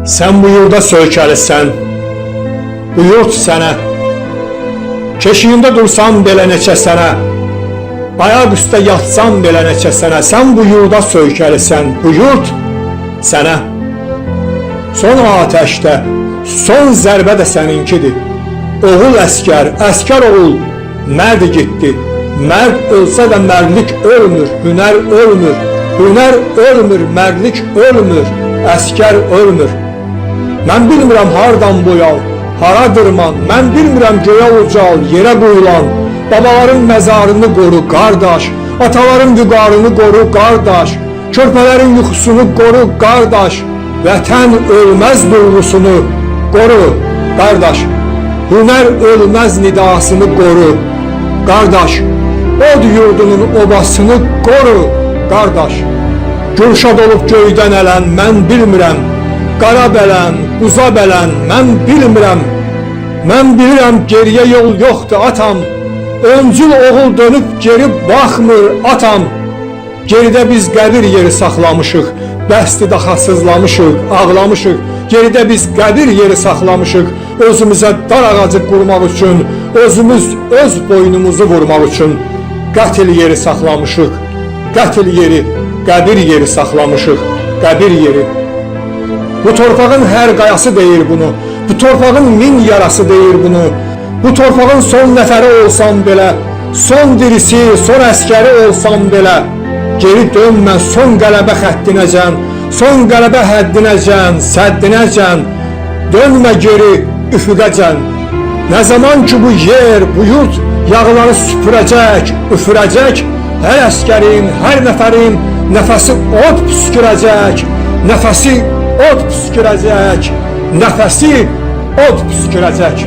Sen bu yurda söykəlisən, bu yurt sənə, keşiyində dursan belə neçə sənə, ayaq üstə yatsan belə neçə sənə, sən bu yurda söykəlisən, bu yurt sənə. Son ateşdə, son zərbə də səninkidir. Oğul əskər, əskər oğul, mərd getdi. Mərd ölsə də mərdlik ölmür, hünər ölmür. Hünər ölmür, mərdlik ölmür, əskər ölmür. Mən bilmirəm hardan boyal, hara dırman, mən bilmirəm göyə ucal, yerə qoyulan. Babaların məzarını qoru, qardaş, ataların vüqarını qoru, qardaş, körpələrin yuxusunu qoru, qardaş, vətən ölməz duyğusunu qoru, qardaş, hünər ölməz nidasını qoru, qardaş, od yurdunun obasını qoru, qardaş. Gülşad olub göydən ələn, mən bilmirəm, qara bələn, uza bələn, mən bilmirəm. Mən bilirəm geriyə yol yoxdur atam, öncül oğul dönüb geri baxmır atam. Geridə biz qəbir yeri saxlamışıq, bəsdi daha sızlamışıq, ağlamışıq. Geridə biz qəbir yeri saxlamışıq, özümüzə dar ağacı qurmaq üçün, özümüz öz boynumuzu vurmaq üçün. Qətil yeri saxlamışıq, qətil yeri, qəbir yeri saxlamışıq, qəbir yeri. Bu torpağın hər qayası deyir bunu, bu torpağın min yarası deyir bunu. Bu torpağın son nəfəri olsam belə, son dirisi, son əskəri olsam belə, geri dönmə son qələbə xəttinəcən, son qələbə həddinəcən, səddinəcən, dönmə geri üfüqəcən. Nə zaman ki bu yer, bu yurt yağları süpürəcək, üfürəcək, hər əskərin, hər nəfərin nəfəsi od püskürəcək, nəfəsi od püskürəcək, nəfəsi od püskürəcək.